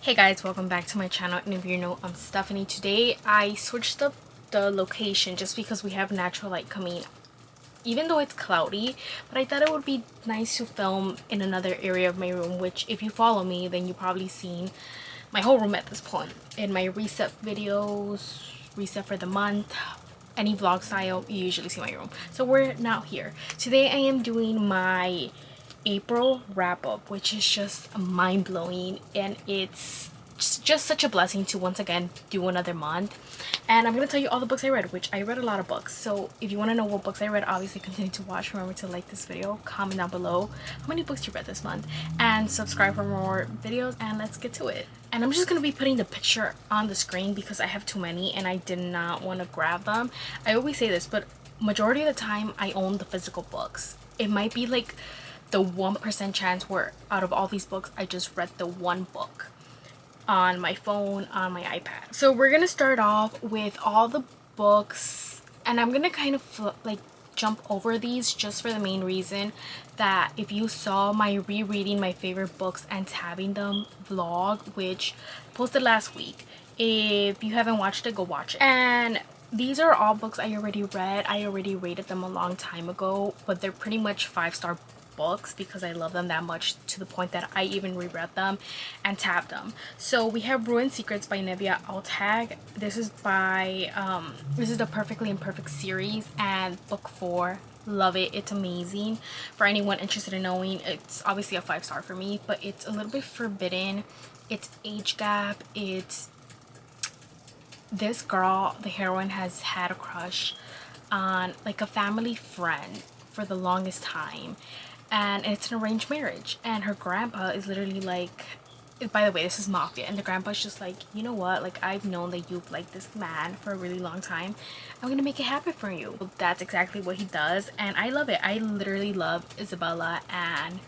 Hey guys, welcome back to my channel, and if you know, I'm Stephanie. Today I switched up the location just because we have natural light coming, even though it's cloudy, but I thought it would be nice to film in another area of my room, which if you follow me then you've probably seen my whole room at this point. In my reset videos, reset for the month, any vlog style, you usually see my room. So we're now here. Today I am doing my April wrap-up, which is just mind-blowing, and it's just such a blessing to once again do another month. And I'm gonna tell you all the books I read, which I read a lot of books. So if you want to know what books I read, obviously continue to watch. Remember to like this video, comment down below how many books you read this month, and subscribe for more videos. And let's get to it. And I'm just gonna be putting the picture on the screen because I have too many and I did not want to grab them. I always say this, but majority of the time I own the physical books. It might be like the 1% chance where out of all these books I just read the one book on my phone, on my iPad. So we're gonna start off with all the books, and I'm gonna kind of like jump over these just for the main reason that if you saw my rereading my favorite books and tabbing them vlog, which I posted last week, if you haven't watched it, go watch it. And these are all books I already read. I already rated them a long time ago, but they're pretty much 5-star books because I love them that much, to the point that I even reread them and tabbed them. So we have Ruined Secrets by Nevia Altag. This is by this is the Perfectly Imperfect series, and book 4. Love it. It's amazing. For anyone interested in knowing, it's obviously a 5-star for me, but it's a little bit forbidden. It's age gap. It's this girl, the heroine, has had a crush on like a family friend for the longest time, and it's an arranged marriage, and her grandpa is literally like, by the way, this is mafia, and the grandpa's just like, you know what, like, I've known that you've liked this man for a really long time, I'm gonna make it happen for you. That's exactly what he does, and I love it. I literally love Isabella and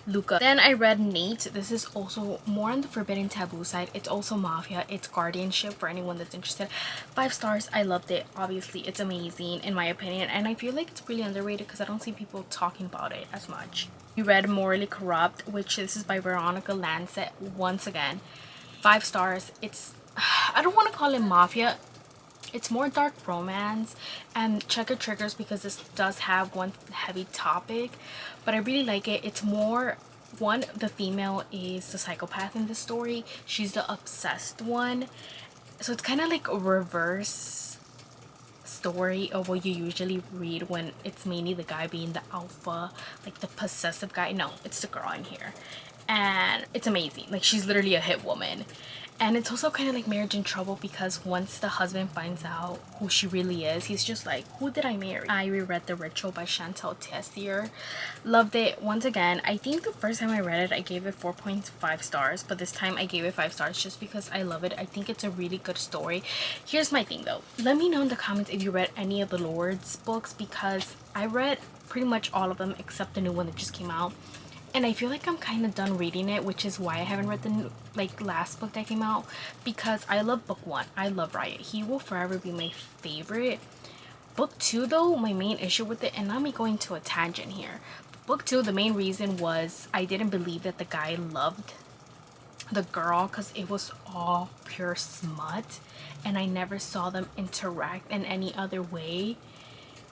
Luca. Then I read Nate. This is also more on the forbidden taboo side. It's also mafia. It's guardianship for anyone that's interested. 5 stars. I loved it. Obviously, it's amazing in my opinion, and I feel like it's really underrated because I don't see people talking about it as much. We read Morally Corrupt, which this is by Veronica Lancet. Once again, 5 stars. It's, I don't want to call it mafia. It's more dark romance, and check your triggers because this does have one heavy topic, but I really like it. It's more, one, the female is the psychopath in this story. She's the obsessed one, so it's kind of like a reverse story of what you usually read when it's mainly the guy being the alpha, like the possessive guy. No, it's the girl in here, and it's amazing. Like, she's literally a hit woman. And it's also kind of like Marriage in Trouble because once the husband finds out who she really is, he's just like, who did I marry? I reread The Ritual by Chantal Tessier. Loved it. Once again, I think the first time I read it, I gave it 4.5 stars, but this time I gave it 5 stars just because I love it. I think it's a really good story. Here's my thing though. Let me know in the comments if you read any of the Lord's books, because I read pretty much all of them except the new one that just came out. And I feel like I'm kind of done reading it, which is why I haven't read the new, like, last book that came out, because I love book 1. I love Riot. He will forever be my favorite. Book 2 though, my main issue with it, and not me going to a tangent here. Book 2, the main reason was I didn't believe that the guy loved the girl because it was all pure smut, and I never saw them interact in any other way.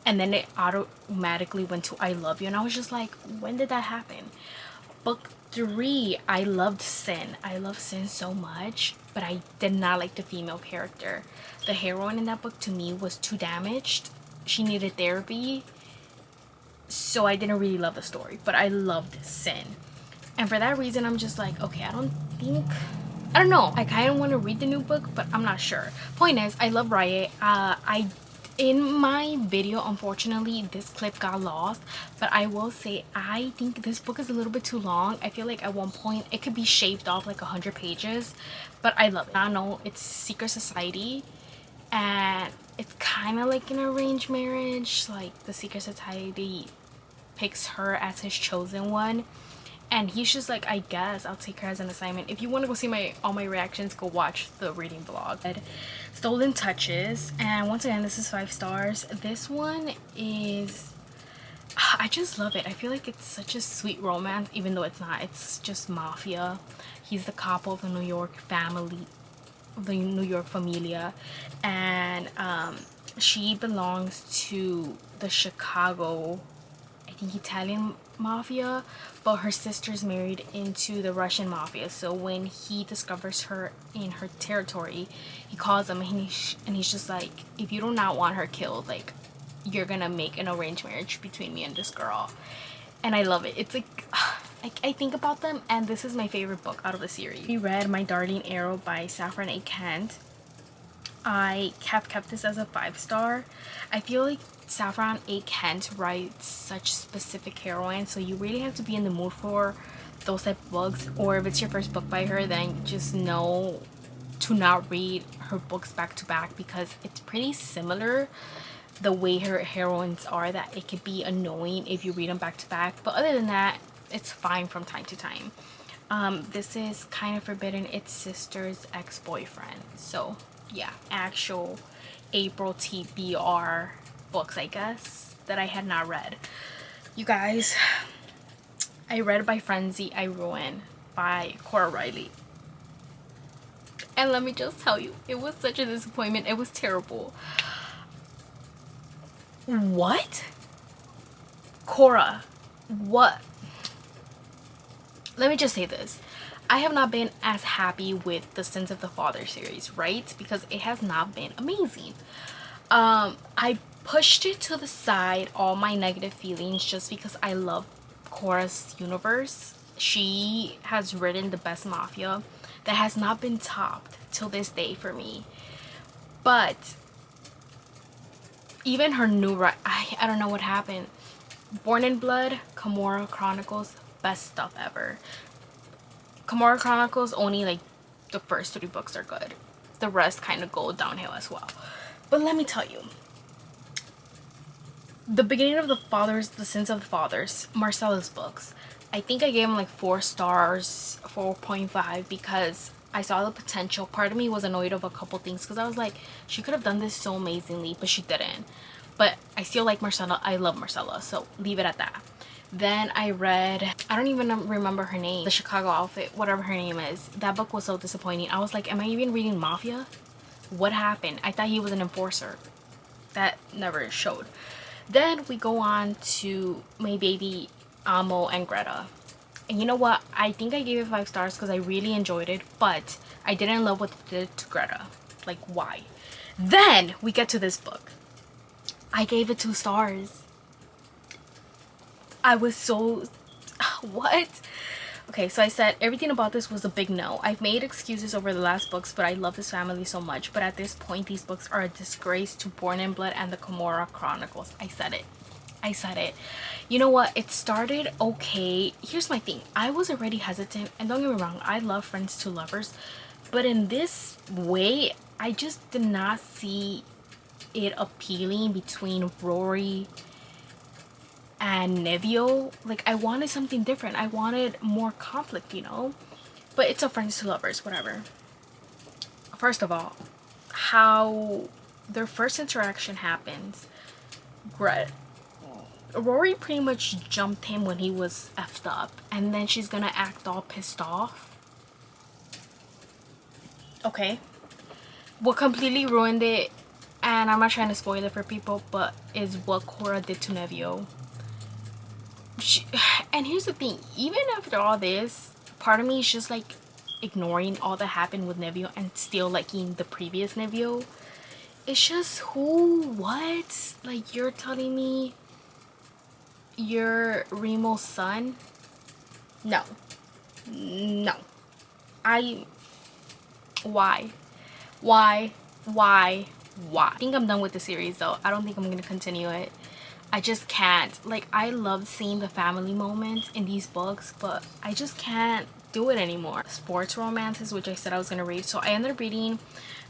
And then it automatically went to I love you, and I was just like, when did that happen? Book 3, I loved Sin. I love Sin so much, but I did not like the female character. The heroine in that book to me was too damaged. She needed therapy, so I didn't really love the story, but I loved Sin. And for that reason, I'm just like, okay, I don't know. I kind of want to read the new book, but I'm not sure. Point is, I love Riot. In my video, unfortunately, this clip got lost, but I will say I think this book is a little bit too long. I feel like at one point it could be shaved off like 100 pages, but I love it. I know it's Secret Society, and it's kind of like an arranged marriage. Like, the Secret Society picks her as his chosen one, and he's just like, I guess I'll take her as an assignment. If you want to go see all my reactions, go watch the reading vlog. Stolen Touches, and once again, this is 5 stars. This one is, I just love it. I feel like it's such a sweet romance, even though it's not. It's just mafia. He's the capo of the New York family, the New York familia, and she belongs to the Chicago, I think, Italian mafia, but her sister's married into the Russian mafia. So when he discovers her in her territory, he calls them, and he's just like, if you do not want her killed, like, you're gonna make an arranged marriage between me and this girl. And I love it. It's like, I think about them, and this is my favorite book out of the series. We read My Darling Arrow by Saffron A. Kent. I have kept this as a 5-star. I feel like Saffron A. Kent writes such specific heroines, so you really have to be in the mood for those type of books. Or if it's your first book by her, then just know to not read her books back to back, because it's pretty similar the way her heroines are, that it could be annoying if you read them back to back. But other than that, it's fine from time to time. This is Kind of Forbidden. It's sister's ex-boyfriend. So yeah, actual April TBR books, I guess, that I had not read. You guys, I read By Frenzy I Ruin by Cora Riley. And let me just tell you, it was such a disappointment. It was terrible. What? Cora, what? Let me just say this. I have not been as happy with the Sins of the Father series, right? Because it has not been amazing. I pushed it to the side, all my negative feelings, just because I love Cora's universe. She has written the best mafia that has not been topped till this day for me. But even her new I don't know what happened. Born in Blood, Kimura Chronicles, best stuff ever. Kimura Chronicles, only like the first 3 books are good. The rest kind of go downhill as well. But let me tell you, the beginning of the Sins of the Fathers, Marcella's books, I think I gave him like 4 stars, 4.5, because I saw the potential. Part of me was annoyed of a couple things, because I was like, she could have done this so amazingly, but she didn't. But I still like Marcella. I love Marcella, so leave it at that. Then I read, I don't even remember her name, The Chicago Outfit, whatever her name is. That book was so disappointing. I was like, am I even reading Mafia? What happened? I thought he was an enforcer. That never showed. Then we go on to My Baby Amo and Greta. And you know what? I think I gave it 5 stars because I really enjoyed it, but I didn't love what they did to Greta. Like, why? Then we get to this book. I gave it 2 stars. I was so... What? Okay, so I said everything about this was a big no. I've made excuses over the last books, but I love this family so much. But at this point, these books are a disgrace to Born in Blood and the Kimura Chronicles. I said it. I said it. You know what? It started okay. Here's my thing. I was already hesitant, and don't get me wrong, I love Friends to Lovers, but in this way, I just did not see it appealing between Rory and Nevio. Like, I wanted something different. I wanted more conflict, you know? But it's a Friends to Lovers, whatever. First of all, how their first interaction happens, Rory pretty much jumped him when he was effed up, and then she's gonna act all pissed off. Okay. What completely ruined it, and I'm not trying to spoil it for people, but is what Cora did to Nevio. And here's the thing, even after all this, part of me is just like ignoring all that happened with Nevio and still liking the previous Nevio. It's just, what? Like, you're telling me you're Remo's son? No. Why? I think I'm done with the series though. I don't think I'm gonna continue it. I just can't. Like, I love seeing the family moments in these books, but I just can't do it anymore. Sports romances, which I said I was gonna read, so I ended up reading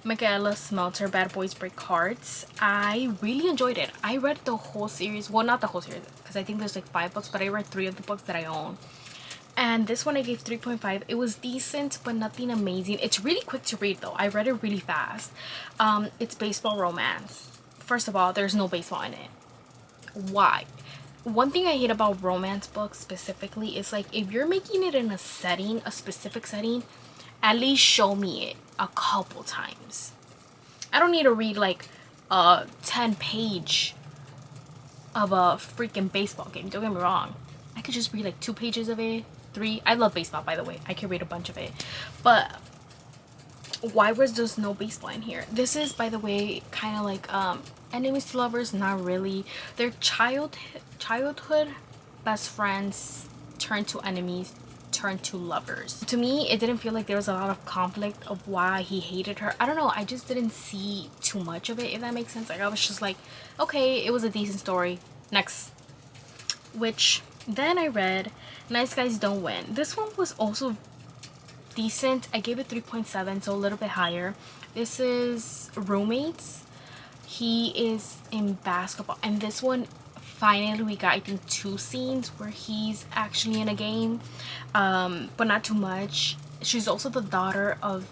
Michaela Smelter, Bad Boys Break Hearts. I really enjoyed it. I read the whole series. Well, not the whole series, because I think there's like 5 books, but I read 3 of the books that I own. And this one I gave 3.5. It was decent, but nothing amazing. It's really quick to read though. I read it really fast. It's baseball romance. First of all, there's no baseball in it. Why? one thing I hate about romance books specifically is like if you're making it in a setting, a specific setting, at least show me it a couple times. I don't need to read like a 10-page of a freaking baseball game. Don't get me wrong. I could just read like 2 pages of it, 3. I love baseball, by the way. I can read a bunch of it. But why was there no baseball in here? This is, by the way, kind of like enemies to lovers. Not really. They're childhood best friends turned to enemies, turned to lovers. To me, it didn't feel like there was a lot of conflict of why he hated her. I don't know, I just didn't see too much of it, if that makes sense. Like I was just like, okay, it was a decent story, next. Which then I read Nice Guys Don't Win. This one was also decent. I gave it 3.7, so a little bit higher. This is roommates. He is in basketball, and this one finally we got, I think, 2 scenes where he's actually in a game, but not too much. She's also the daughter of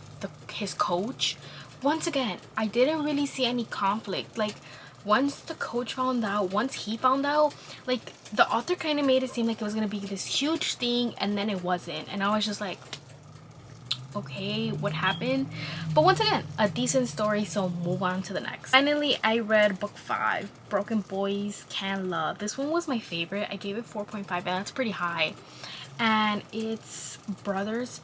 his coach. Once again, I didn't really see any conflict. Like once the coach found out, once he found out, like the author kind of made it seem like it was gonna be this huge thing, and then it wasn't, and I was just like, okay, what happened? But once again, a decent story, so move on to the next. Finally, I read book 5, Broken Boys Can Love. This one was my favorite. I gave it 4.5, and that's pretty high. And it's brother's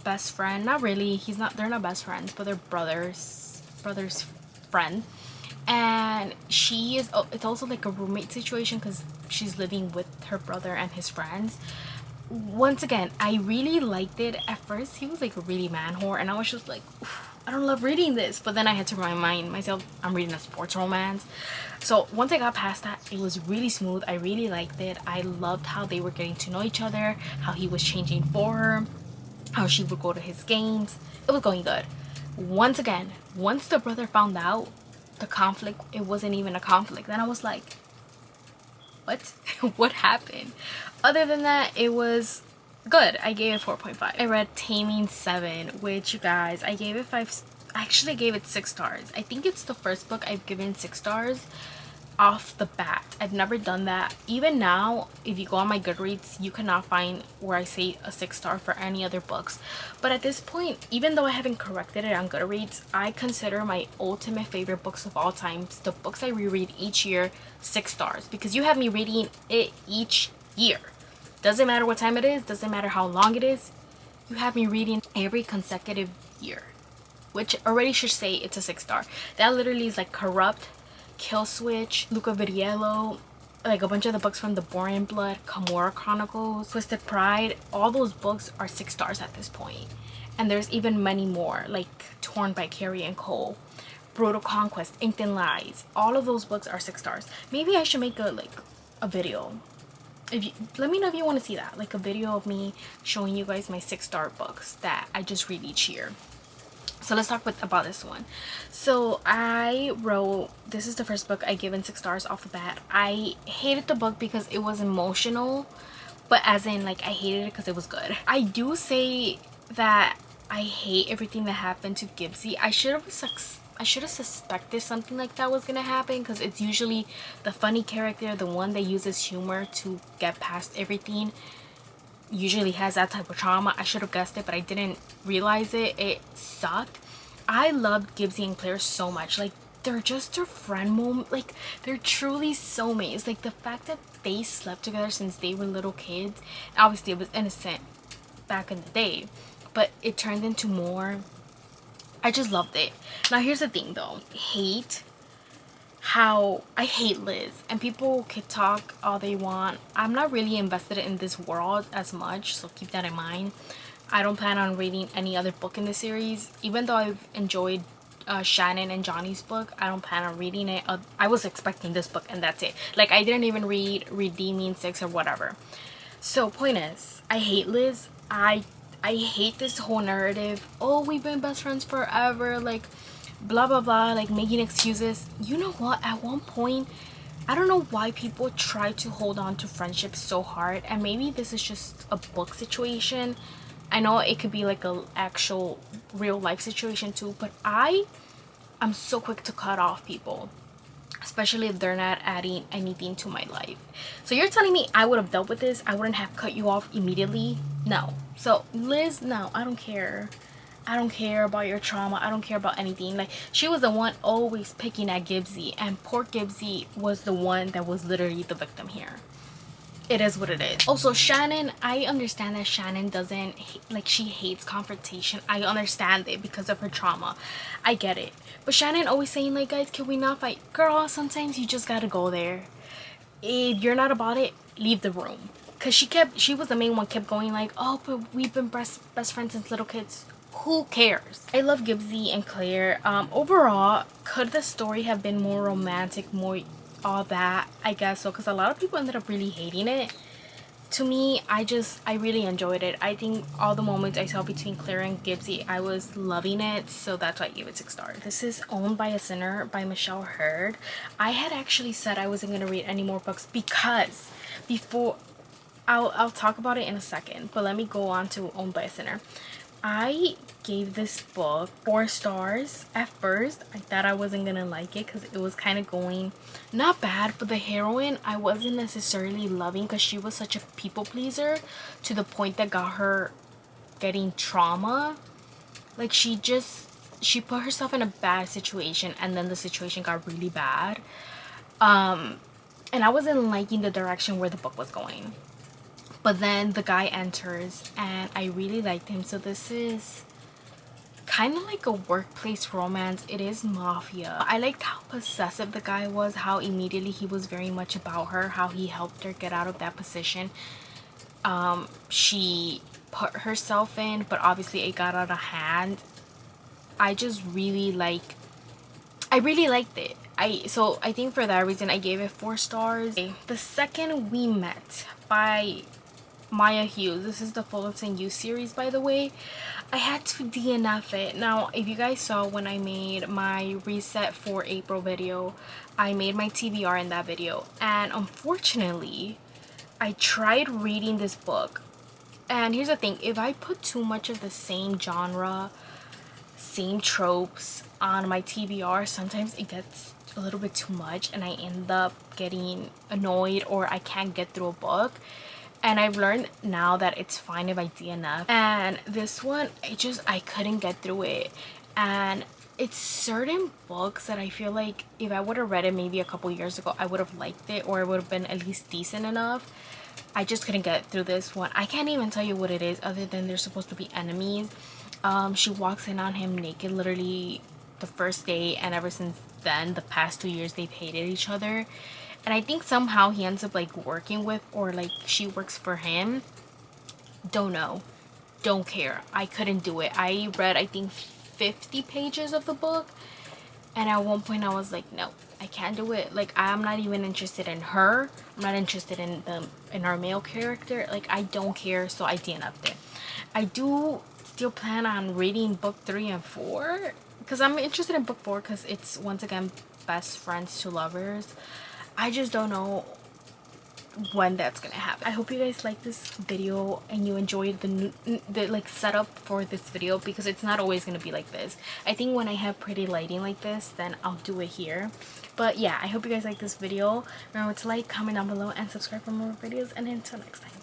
best friend. Not really, they're not best friends, but they're brother's friend. And it's also like a roommate situation because she's living with her brother and his friends. Once again, I really liked it. At first he was like a really man whore, and I was just like, I don't love reading this. But then I had to remind myself I'm reading a sports romance. So once I got past that, it was really smooth. I really liked it. I loved how they were getting to know each other, how he was changing for her, how she would go to his games. It was going good. Once again, once the brother found out the conflict, it wasn't even a conflict. Then I was like, what? What happened? Other than that, it was good. I gave it 4.5. I read Taming 7, which, you guys, I gave it 5. Actually, I gave it 6 stars. I think it's the first book I've given 6 stars off the bat. I've never done that. Even now, if you go on my Goodreads, you cannot find where I say a 6 star for any other books. But at this point, even though I haven't corrected it on Goodreads, I consider my ultimate favorite books of all time, the books I reread each year, 6 stars, because you have me reading it each year. Doesn't matter what time it is, doesn't matter how long it is, you have me reading every consecutive year, which already should say it's a 6 star. That literally is like Corrupt, Kill Switch, Luca Viriello, like a bunch of the books from the Boring Blood, Camorra Chronicles, Twisted Pride. All those books are 6 stars at this point. And there's even many more, like Torn by Carrie and Cole, Brutal Conquest, Inked in Lies. All of those books are 6 stars. Maybe I should make a video. Let me know if you want to see that, like a video of me showing you guys my 6 star books that I just read each year. So let's talk about this one. So I wrote, this is the first book I given 6 stars off the bat. I hated the book because it was emotional, but as in like I hated it because it was good. I do say that I hate everything that happened to Gibbsy. I should have suspected something like that was gonna happen, because it's usually the funny character, the one that uses humor to get past everything, usually has that type of trauma. I should have guessed it, but I didn't realize it. It sucked. I loved Gibbsy and Claire so much. Like, they're just a friend moment. Like, they're truly soulmates. Like, the fact that they slept together since they were little kids, obviously it was innocent back in the day, but it turned into more. I just loved it. Now here's the thing though, I hate Liz, and people could talk all they want. I'm not really invested in this world as much, so keep that in mind. I don't plan on reading any other book in the series. Even though I've enjoyed Shannon and Johnny's book, I don't plan on reading it. I was expecting this book and that's it. Like, I didn't even read Redeeming 6 or whatever. So point is, I hate Liz. I hate this whole narrative. Oh, we've been best friends forever, like blah blah blah, like making excuses. You know what, at one point, I don't know why people try to hold on to friendships so hard, and maybe this is just a book situation. I know it could be like a actual real life situation too, but I'm so quick to cut off people. especially if they're not adding anything to my life. So you're telling me I would have dealt with this? I wouldn't have cut you off immediately? No. So Liz, no, I don't care. I don't care about your trauma. I don't care about anything. Like, she was the one always picking at Gibbsy, and poor Gibbsy was the one that was literally the victim here. It is what it is. Also, Shannon, I understand that Shannon doesn't like, she hates confrontation. I understand it because of her trauma. I get it. But Shannon always saying like, guys, can we not fight? Girl, sometimes you just gotta go there. If you're not about it, leave the room. Because she was the main one, kept going like, oh, but we've been best friends since little kids. Who cares? I love Gibbsy and Claire. Overall, could the story have been more romantic, more all that? I guess so, because a lot of people ended up really hating it. To me, I really enjoyed it. I think all the moments I saw between Claire and Gibbsy, I was loving it, so that's why I gave it 6 stars. This is Owned by a Sinner by Michelle Hurd. I had actually said I wasn't going to read any more books because before, I'll talk about it in a second, but let me go on to Owned by a Sinner. I gave this book 4 stars. At first, I thought I wasn't gonna like it because it was kind of going not bad, but the heroine I wasn't necessarily loving because she was such a people pleaser to the point that got her getting trauma. Like, she put herself in a bad situation, and then the situation got really bad. And I wasn't liking the direction where the book was going. But then the guy enters and I really liked him. So this is kind of like a workplace romance. It is mafia. I liked how possessive the guy was, how immediately he was very much about her, how he helped her get out of that position she put herself in, but obviously it got out of hand. I really liked it. So I think for that reason I gave it 4 stars. The Second We Met by Maya Hughes. This is the Fullerton You series, by the way. I had to DNF it. Now, if you guys saw when I made my reset for April video, I made my TBR in that video, and unfortunately I tried reading this book, and here's the thing, if I put too much of the same genre, same tropes on my TBR, sometimes it gets a little bit too much and I end up getting annoyed or I can't get through a book. And I've learned now that it's fine if I DNF. And this one, I couldn't get through it. And it's certain books that I feel like if I would have read it maybe a couple years ago, I would have liked it, or it would have been at least decent enough. I just couldn't get through this one. I can't even tell you what it is other than they're supposed to be enemies. She walks in on him naked literally the first day, and ever since then, the past 2 years, they've hated each other. And I think somehow he ends up like working with, or like she works for him. Don't know. Don't care. I couldn't do it. I read, I think, 50 pages of the book. And at one point I was like, no, I can't do it. Like, I'm not even interested in her. I'm not interested in our male character. Like, I don't care. So I DNF'd it. I do still plan on reading book 3 and 4. Because I'm interested in book 4 because it's, once again, best friends to lovers. I just don't know when that's gonna happen. I hope you guys like this video and you enjoyed the like setup for this video, because it's not always gonna be like this. I think when I have pretty lighting like this, then I'll do it here. But yeah, I hope you guys like this video. Remember to like, comment down below, and subscribe for more videos, and until next time.